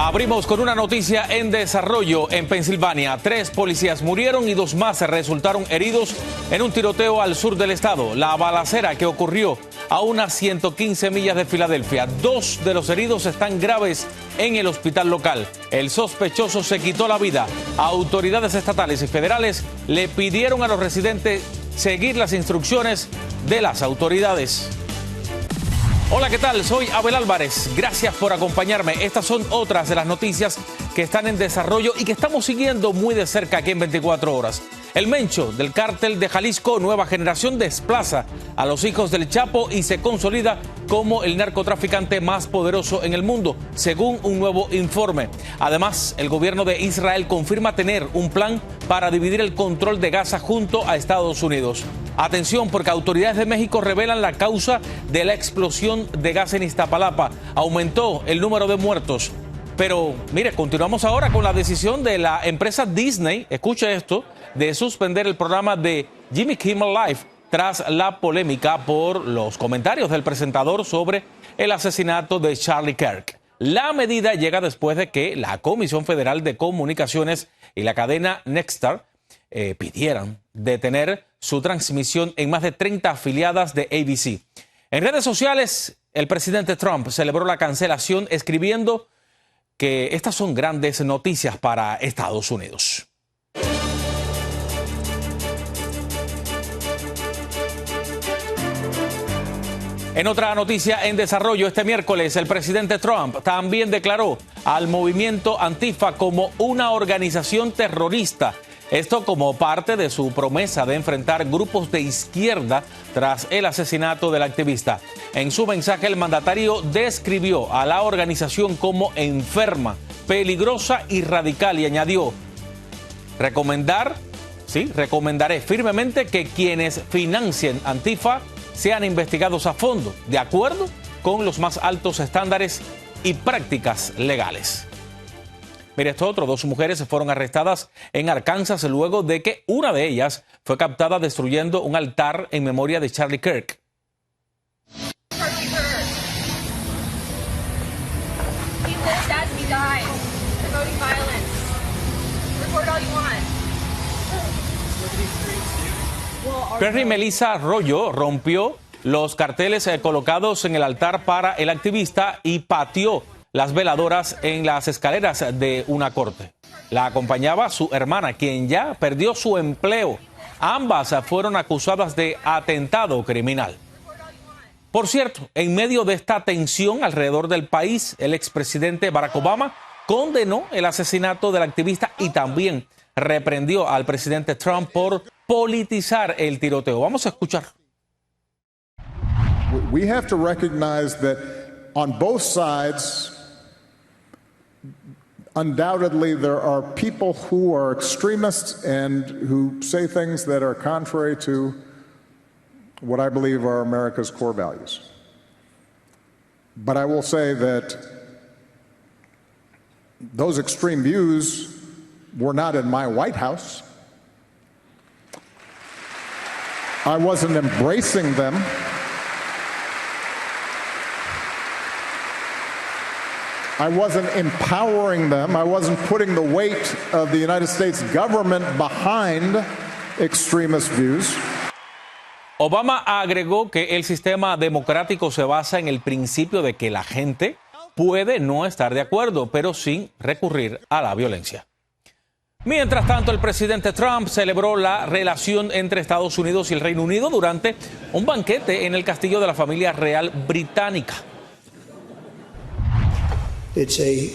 Abrimos con una noticia en desarrollo en Pensilvania. 3 policías murieron y 2 más resultaron heridos en un tiroteo al sur del estado. La balacera que ocurrió a unas 115 millas de Filadelfia. 2 de los heridos están graves en el hospital local. El sospechoso se quitó la vida. Autoridades estatales y federales le pidieron a los residentes seguir las instrucciones de las autoridades. Hola, ¿qué tal? Soy Abel Álvarez. Gracias por acompañarme. Estas son otras de las noticias que están en desarrollo y que estamos siguiendo muy de cerca aquí en 24 horas. El Mencho del cártel de Jalisco Nueva Generación desplaza a los hijos del Chapo y se consolida como el narcotraficante más poderoso en el mundo, según un nuevo informe. Además, el gobierno de Israel confirma tener un plan para dividir el control de Gaza junto a Estados Unidos. Atención, porque autoridades de México revelan la causa de la explosión de gas en Iztapalapa. Aumentó el número de muertos. Pero, mire, continuamos ahora con la decisión de la empresa Disney, escuche esto, de suspender el programa de Jimmy Kimmel Live tras la polémica por los comentarios del presentador sobre el asesinato de Charlie Kirk. La medida llega después de que la Comisión Federal de Comunicaciones y la cadena Nexstar pidieran detener su transmisión en más de 30 afiliadas de ABC. En redes sociales, el presidente Trump celebró la cancelación escribiendo que estas son grandes noticias para Estados Unidos. En otra noticia en desarrollo, este miércoles el presidente Trump también declaró al movimiento Antifa como una organización terrorista. Esto como parte de su promesa de enfrentar grupos de izquierda tras el asesinato del activista. En su mensaje, el mandatario describió a la organización como enferma, peligrosa y radical y añadió: recomendaré firmemente que quienes financien Antifa sean investigados a fondo, de acuerdo con los más altos estándares y prácticas legales. Mire, esto otro, 2 mujeres fueron arrestadas en Arkansas luego de que una de ellas fue captada destruyendo un altar en memoria de Charlie Kirk. Perry Melissa Arroyo rompió los carteles colocados en el altar para el activista y pateó las veladoras en las escaleras de una corte. La acompañaba su hermana, quien ya perdió su empleo. Ambas fueron acusadas de atentado criminal. Por cierto, en medio de esta tensión alrededor del país, el expresidente Barack Obama condenó el asesinato del activista y también reprendió al presidente Trump por politizar el tiroteo. Vamos a escuchar. We have to recognize that on both sides, undoubtedly there are people who are extremists and who say things that are contrary to what I believe are America's core values. But I will say that those extreme views were not in my White House. I wasn't embracing them. I wasn't empowering them. I wasn't putting the weight of the United States government behind extremist views. Obama agregó que el sistema democrático se basa en el principio de que la gente puede no estar de acuerdo, pero sin recurrir a la violencia. Mientras tanto, el presidente Trump celebró la relación entre Estados Unidos y el Reino Unido durante un banquete en el castillo de la familia real británica. It's a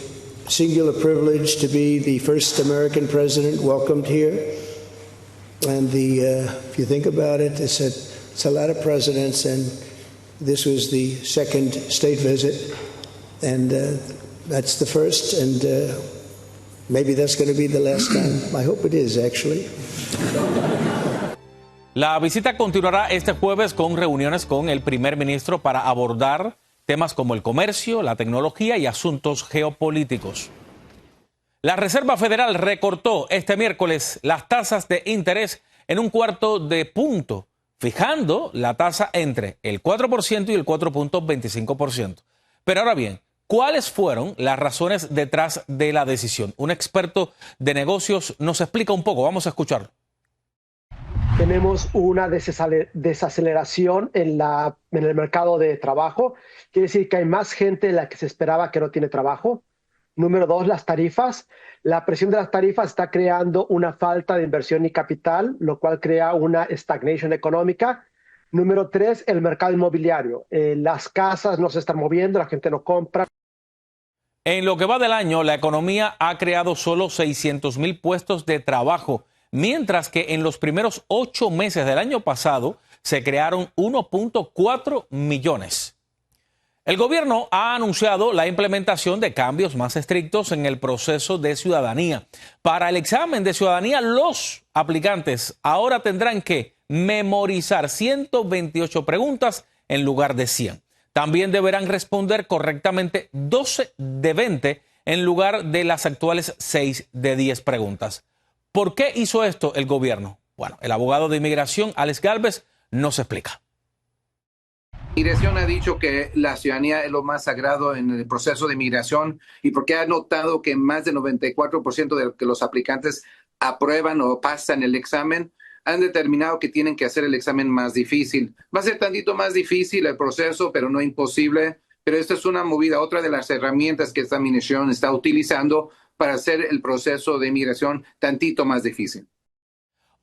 singular privilege to be the first American president welcomed here. And if you think about it, it's a lot of presidents, and this was the second state visit. And that's the first, and maybe that's going to be the last time. I hope it is, actually. La visita continuará este jueves con reuniones con el primer ministro para abordar temas como el comercio, la tecnología y asuntos geopolíticos. La Reserva Federal recortó este miércoles las tasas de interés en 1/4 de punto, fijando la tasa entre el 4% y el 4.25%. Pero ahora bien, ¿Cuáles fueron las razones detrás de la decisión? Un experto de negocios nos explica un poco. Vamos a escucharlo. Tenemos una desaceleración en el mercado de trabajo. Quiere decir que hay más gente de la que se esperaba que no tiene trabajo. Número 2, las tarifas. La presión de las tarifas está creando una falta de inversión y capital, lo cual crea una stagnación económica. Número 3, el mercado inmobiliario. Las casas no se están moviendo, la gente no compra. En lo que va del año, la economía ha creado solo 600,000 puestos de trabajo, mientras que en los primeros 8 meses del año pasado se crearon 1.4 millones. El gobierno ha anunciado la implementación de cambios más estrictos en el proceso de ciudadanía. Para el examen de ciudadanía, los aplicantes ahora tendrán que memorizar 128 preguntas en lugar de 100. También deberán responder correctamente 12 de 20 en lugar de las actuales 6 de 10 preguntas. ¿Por qué hizo esto el gobierno? Bueno, el abogado de inmigración, Alex Gálvez, nos explica. Migración ha dicho que la ciudadanía es lo más sagrado en el proceso de migración y porque ha notado que más del 94% de que los aplicantes aprueban o pasan el examen, han determinado que tienen que hacer el examen más difícil. Va a ser tantito más difícil el proceso, pero no imposible. Pero esta es una movida, otra de las herramientas que esta administración está utilizando para hacer el proceso de migración tantito más difícil.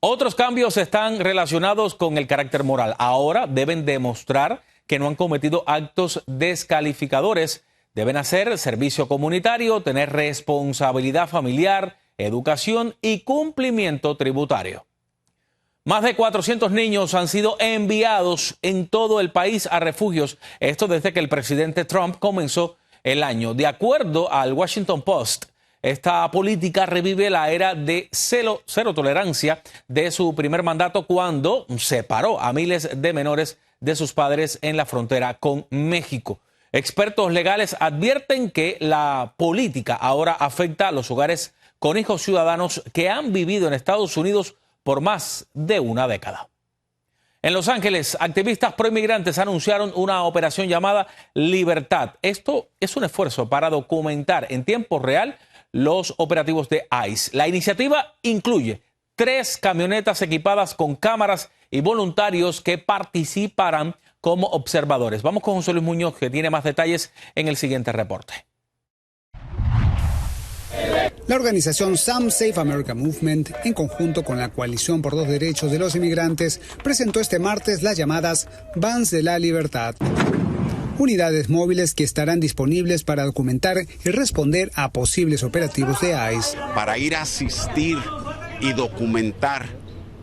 Otros cambios están relacionados con el carácter moral. Ahora deben demostrar que no han cometido actos descalificadores. Deben hacer servicio comunitario, tener responsabilidad familiar, educación y cumplimiento tributario. Más de 400 niños han sido enviados en todo el país a refugios. Esto desde que el presidente Trump comenzó el año. De acuerdo al Washington Post, esta política revive la era de cero tolerancia de su primer mandato cuando separó a miles de menores de sus padres en la frontera con México. Expertos legales advierten que la política ahora afecta a los hogares con hijos ciudadanos que han vivido en Estados Unidos por más de una década. En Los Ángeles, activistas proinmigrantes anunciaron una operación llamada Libertad. Esto es un esfuerzo para documentar en tiempo real los operativos de ICE. La iniciativa incluye 3 camionetas equipadas con cámaras y voluntarios que participarán como observadores. Vamos con José Luis Muñoz, que tiene más detalles en el siguiente reporte. La organización Some Safe America Movement, en conjunto con la Coalición por los Derechos de los Inmigrantes, presentó este martes las llamadas Vans de la Libertad. Unidades móviles que estarán disponibles para documentar y responder a posibles operativos de ICE. Para ir a asistir y documentar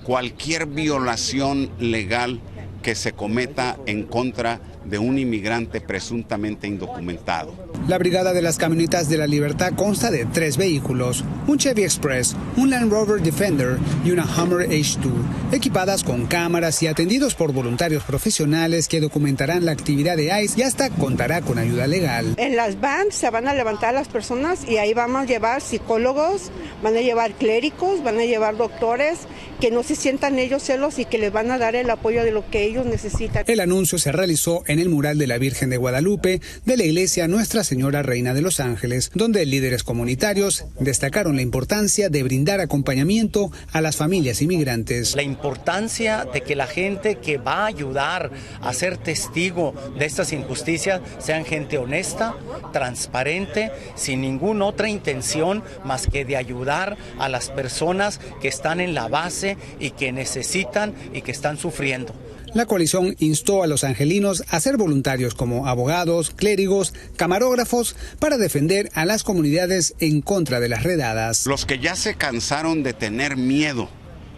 cualquier violación legal que se cometa en contra de un inmigrante presuntamente indocumentado. La brigada de las camionetas de la Libertad consta de 3 vehículos, un Chevy Express, un Land Rover Defender y una Hummer H2, equipadas con cámaras y atendidos por voluntarios profesionales que documentarán la actividad de ICE y hasta contará con ayuda legal. En las vans se van a levantar las personas y ahí vamos a llevar psicólogos, van a llevar clérigos, van a llevar doctores, que no se sientan ellos celos y que les van a dar el apoyo de lo que ellos necesitan. El anuncio se realizó en el mural de la Virgen de Guadalupe de la iglesia Nuestra Señora Reina de Los Ángeles, donde líderes comunitarios destacaron la importancia de brindar acompañamiento a las familias inmigrantes. La importancia de que la gente que va a ayudar a ser testigo de estas injusticias sean gente honesta, transparente, sin ninguna otra intención más que de ayudar a las personas que están en la base y que necesitan y que están sufriendo. La coalición instó a los angelinos a ser voluntarios como abogados, clérigos, camarógrafos para defender a las comunidades en contra de las redadas. Los que ya se cansaron de tener miedo,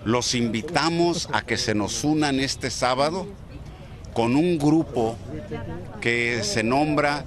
los invitamos a que se nos unan este sábado con un grupo que se nombra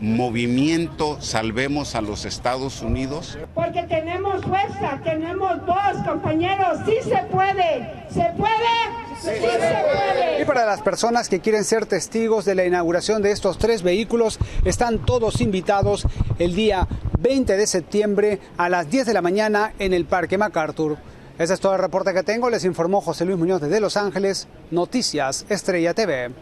Movimiento Salvemos a los Estados Unidos. Porque tenemos fuerza, tenemos voz, compañeros, sí se puede, ¿se puede? Sí se puede. Y para las personas que quieren ser testigos de la inauguración de estos 3 vehículos, están todos invitados el día 20 de septiembre a las 10 de la mañana en el Parque MacArthur. Ese es todo el reporte que tengo, les informó José Luis Muñoz desde Los Ángeles, Noticias Estrella TV.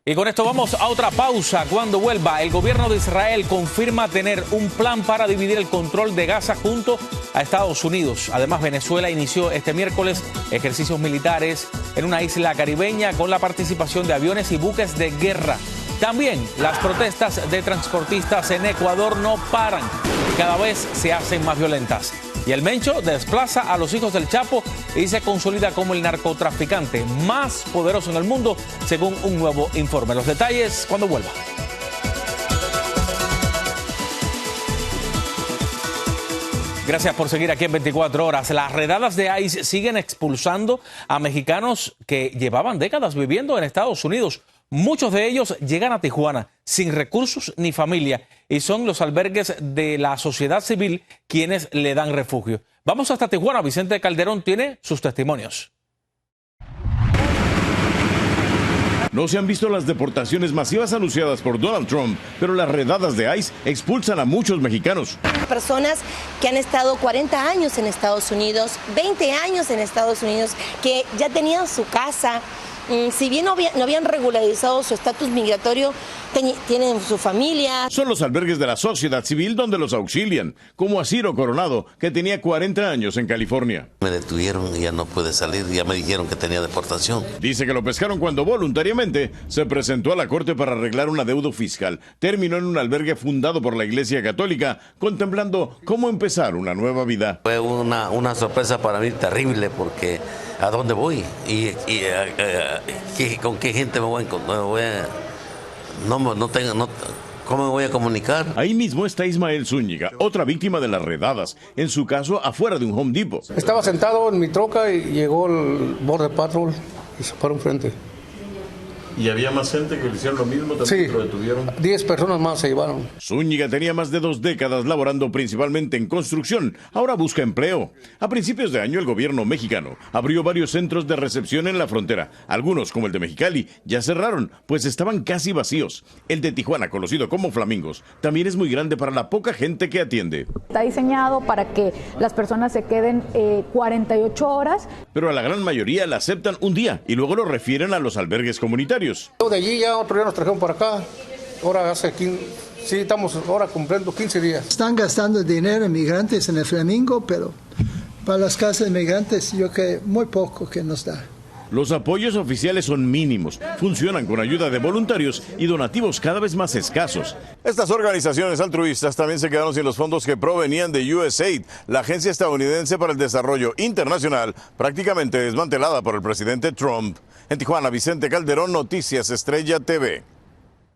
Y con esto vamos a otra pausa. Cuando vuelva, el gobierno de Israel confirma tener un plan para dividir el control de Gaza junto a Estados Unidos. Además, Venezuela inició este miércoles ejercicios militares en una isla caribeña con la participación de aviones y buques de guerra. También las protestas de transportistas en Ecuador no paran y cada vez se hacen más violentas. Y el Mencho desplaza a los hijos del Chapo y se consolida como el narcotraficante más poderoso en el mundo, según un nuevo informe. Los detalles cuando vuelva. Gracias por seguir aquí en 24 horas. Las redadas de ICE siguen expulsando a mexicanos que llevaban décadas viviendo en Estados Unidos. Muchos de ellos llegan a Tijuana sin recursos ni familia y son los albergues de la sociedad civil quienes le dan refugio. Vamos hasta Tijuana. Vicente Calderón tiene sus testimonios. No se han visto las deportaciones masivas anunciadas por Donald Trump, pero las redadas de ICE expulsan a muchos mexicanos. Personas que han estado 40 años en Estados Unidos, 20 años en Estados Unidos, que ya tenían su casa. Si bien no habían regularizado su estatus migratorio, tienen su familia. Son los albergues de la sociedad civil donde los auxilian, como a Ciro Coronado, que tenía 40 años en California. Me detuvieron y ya no pude salir, ya me dijeron que tenía deportación. Dice que lo pescaron cuando voluntariamente se presentó a la corte para arreglar un adeudo fiscal. Terminó en un albergue fundado por la Iglesia Católica, contemplando cómo empezar una nueva vida. Fue una sorpresa para mí terrible porque ¿a dónde voy? ¿Con qué gente me voy a encontrar? ¿Cómo me voy a comunicar? Ahí mismo está Ismael Zúñiga, otra víctima de las redadas, en su caso afuera de un Home Depot. Estaba sentado en mi troca y llegó el Border Patrol y se paró enfrente. ¿Y había más gente que le hicieron lo mismo? ¿También lo detuvieron? 10 personas más se llevaron. Zúñiga tenía más de 2 décadas laborando principalmente en construcción. Ahora busca empleo. A principios de año, el gobierno mexicano abrió varios centros de recepción en la frontera. Algunos, como el de Mexicali, ya cerraron, pues estaban casi vacíos. El de Tijuana, conocido como Flamingos, también es muy grande para la poca gente que atiende. Está diseñado para que las personas se queden 48 horas. Pero a la gran mayoría la aceptan un día y luego lo refieren a los albergues comunitarios. De allí ya otro día nos trajeron para acá. Ahora estamos ahora cumpliendo 15 días. Están gastando dinero en migrantes en el Flamingo, pero para las casas de migrantes yo creo muy poco que nos da. Los apoyos oficiales son mínimos, funcionan con ayuda de voluntarios y donativos cada vez más escasos. Estas organizaciones altruistas también se quedaron sin los fondos que provenían de USAID, la agencia estadounidense para el desarrollo internacional, prácticamente desmantelada por el presidente Trump. En Tijuana, Vicente Calderón, Noticias Estrella TV.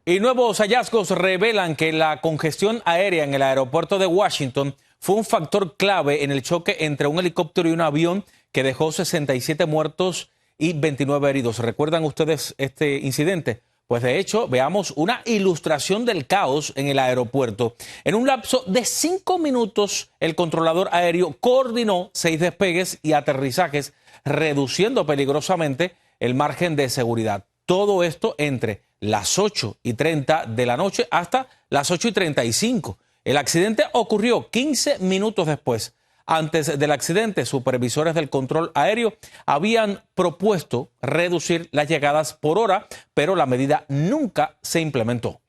Y nuevos hallazgos revelan que la congestión aérea en el aeropuerto de Washington fue un factor clave en el choque entre un helicóptero y un avión que dejó 67 muertos y 29 heridos. ¿Recuerdan ustedes este incidente? Pues de hecho, veamos una ilustración del caos en el aeropuerto. En un lapso de 5 minutos, el controlador aéreo coordinó 6 despegues y aterrizajes, reduciendo peligrosamente el margen de seguridad. Todo esto entre las 8:30 de la noche hasta las 8:35. El accidente ocurrió 15 minutos después. Antes del accidente, supervisores del control aéreo habían propuesto reducir las llegadas por hora, pero la medida nunca se implementó.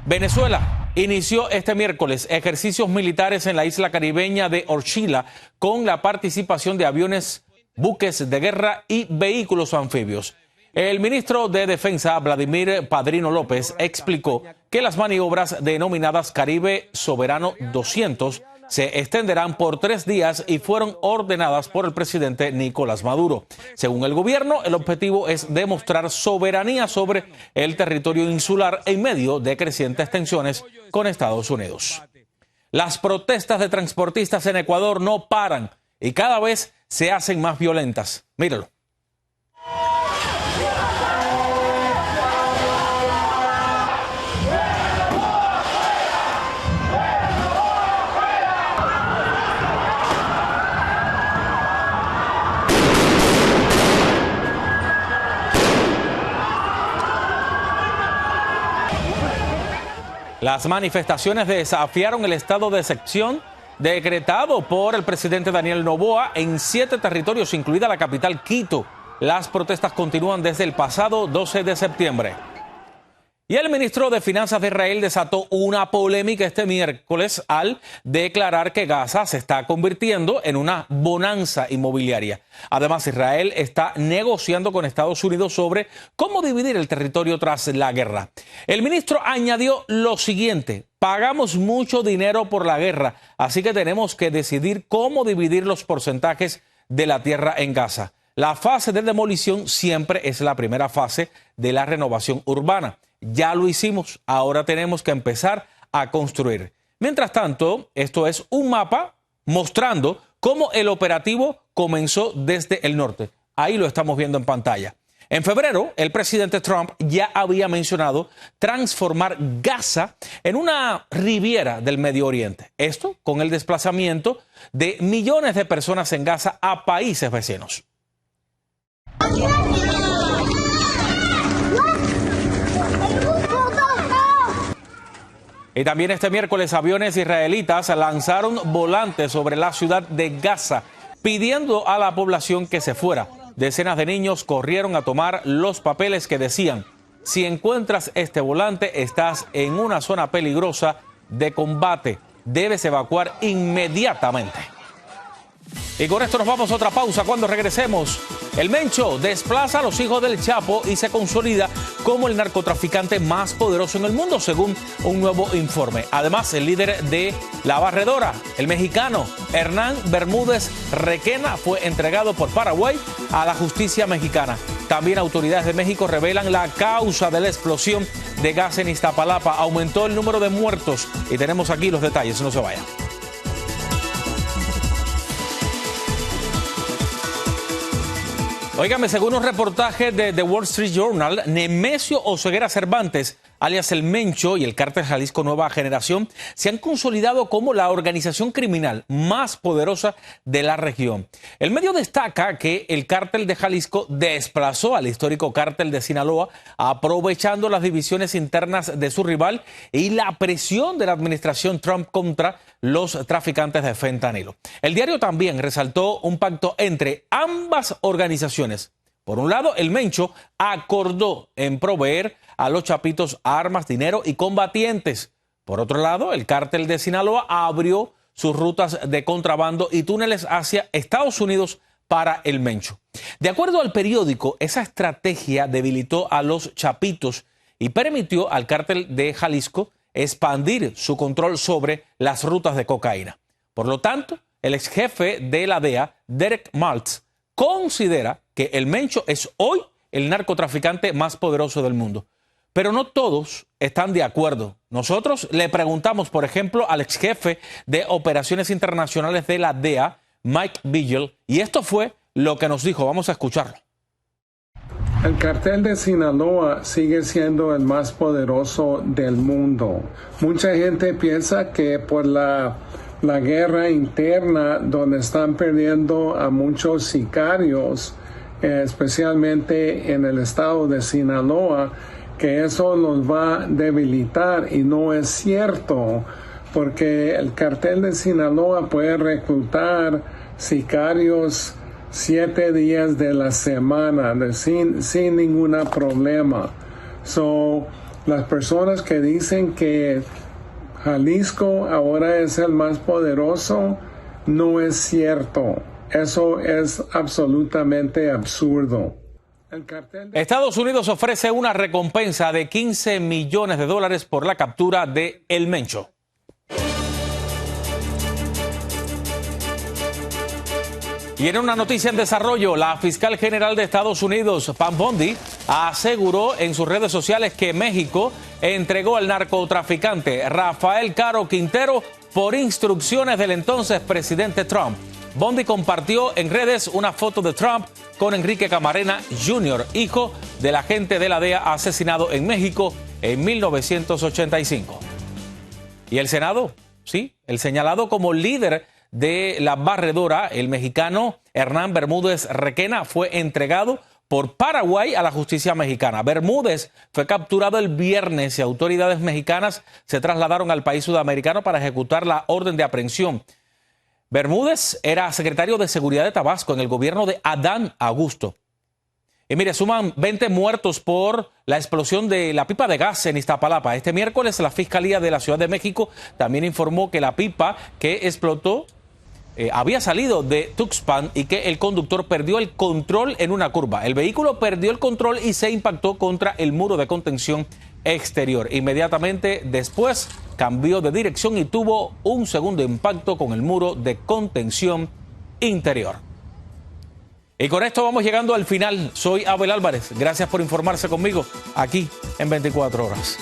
Venezuela inició este miércoles ejercicios militares en la isla caribeña de Orchila con la participación de aviones, buques de guerra y vehículos anfibios. El ministro de Defensa, Vladimir Padrino López, explicó que las maniobras denominadas Caribe Soberano 200 se extenderán por 3 días y fueron ordenadas por el presidente Nicolás Maduro. Según el gobierno, el objetivo es demostrar soberanía sobre el territorio insular en medio de crecientes tensiones con Estados Unidos. Las protestas de transportistas en Ecuador no paran y cada vez se hacen más violentas. Míralo. Las manifestaciones desafiaron el estado de excepción decretado por el presidente Daniel Noboa en 7 territorios, incluida la capital Quito. Las protestas continúan desde el pasado 12 de septiembre. Y el ministro de Finanzas de Israel desató una polémica este miércoles al declarar que Gaza se está convirtiendo en una bonanza inmobiliaria. Además, Israel está negociando con Estados Unidos sobre cómo dividir el territorio tras la guerra. El ministro añadió lo siguiente: pagamos mucho dinero por la guerra, así que tenemos que decidir cómo dividir los porcentajes de la tierra en Gaza. La fase de demolición siempre es la primera fase de la renovación urbana. Ya lo hicimos, ahora tenemos que empezar a construir. Mientras tanto, esto es un mapa mostrando cómo el operativo comenzó desde el norte. Ahí lo estamos viendo en pantalla. En febrero, el presidente Trump ya había mencionado transformar Gaza en una riviera del Medio Oriente. Esto con el desplazamiento de millones de personas en Gaza a países vecinos. Y también este miércoles aviones israelitas lanzaron volantes sobre la ciudad de Gaza, pidiendo a la población que se fuera. Decenas de niños corrieron a tomar los papeles que decían: si encuentras este volante, estás en una zona peligrosa de combate. Debes evacuar inmediatamente. Y con esto nos vamos a otra pausa. Cuando regresemos, el Mencho desplaza a los hijos del Chapo y se consolida como el narcotraficante más poderoso en el mundo, según un nuevo informe. Además, el líder de la barredora, el mexicano Hernán Bermúdez Requena, fue entregado por Paraguay a la justicia mexicana. También autoridades de México revelan la causa de la explosión de gas en Iztapalapa. Aumentó el número de muertos y tenemos aquí los detalles. No se vayan. Óigame, según un reportaje de The Wall Street Journal, Nemesio Oseguera Cervantes, alias El Mencho, y el cártel Jalisco Nueva Generación se han consolidado como la organización criminal más poderosa de la región. El medio destaca que el cártel de Jalisco desplazó al histórico cártel de Sinaloa, aprovechando las divisiones internas de su rival y la presión de la administración Trump contra los traficantes de fentanilo. El diario también resaltó un pacto entre ambas organizaciones. Por un lado, el Mencho acordó en proveer a los chapitos armas, dinero y combatientes. Por otro lado, el cártel de Sinaloa abrió sus rutas de contrabando y túneles hacia Estados Unidos para el Mencho. De acuerdo al periódico, esa estrategia debilitó a los chapitos y permitió al cártel de Jalisco expandir su control sobre las rutas de cocaína. Por lo tanto, el ex jefe de la DEA, Derek Maltz, considera que el Mencho es hoy el narcotraficante más poderoso del mundo. Pero no todos están de acuerdo. Nosotros le preguntamos, por ejemplo, al ex jefe de operaciones internacionales de la DEA, Mike Vigil, y esto fue lo que nos dijo. Vamos a escucharlo. El cartel de Sinaloa sigue siendo el más poderoso del mundo. Mucha gente piensa que por la guerra interna, donde están perdiendo a muchos sicarios, especialmente en el estado de Sinaloa, que eso los va a debilitar, y no es cierto, porque el cartel de Sinaloa puede reclutar sicarios 7 días de la semana sin ningún problema. Las personas que dicen que Jalisco ahora es el más poderoso, no es cierto. Eso es absolutamente absurdo. Estados Unidos ofrece una recompensa de $15 millones por la captura de El Mencho. Y en una noticia en desarrollo, la fiscal general de Estados Unidos, Pam Bondi, aseguró en sus redes sociales que México entregó al narcotraficante Rafael Caro Quintero por instrucciones del entonces presidente Trump. Bondi compartió en redes una foto de Trump con Enrique Camarena Jr., hijo del agente de la DEA asesinado en México en 1985. Y el Senado, sí, el señalado como líder de la barredora, el mexicano Hernán Bermúdez Requena, fue entregado por Paraguay a la justicia mexicana. Bermúdez fue capturado el viernes y autoridades mexicanas se trasladaron al país sudamericano para ejecutar la orden de aprehensión. Bermúdez era secretario de Seguridad de Tabasco en el gobierno de Adán Augusto. Y mire, suman 20 muertos por la explosión de la pipa de gas en Iztapalapa. Este miércoles la Fiscalía de la Ciudad de México también informó que la pipa que explotó había salido de Tuxpan y que el conductor perdió el control en una curva. El vehículo perdió el control y se impactó contra el muro de contención exterior. Inmediatamente después cambió de dirección y tuvo un segundo impacto con el muro de contención interior. Y con esto vamos llegando al final. Soy Abel Álvarez. Gracias por informarse conmigo aquí en 24 horas.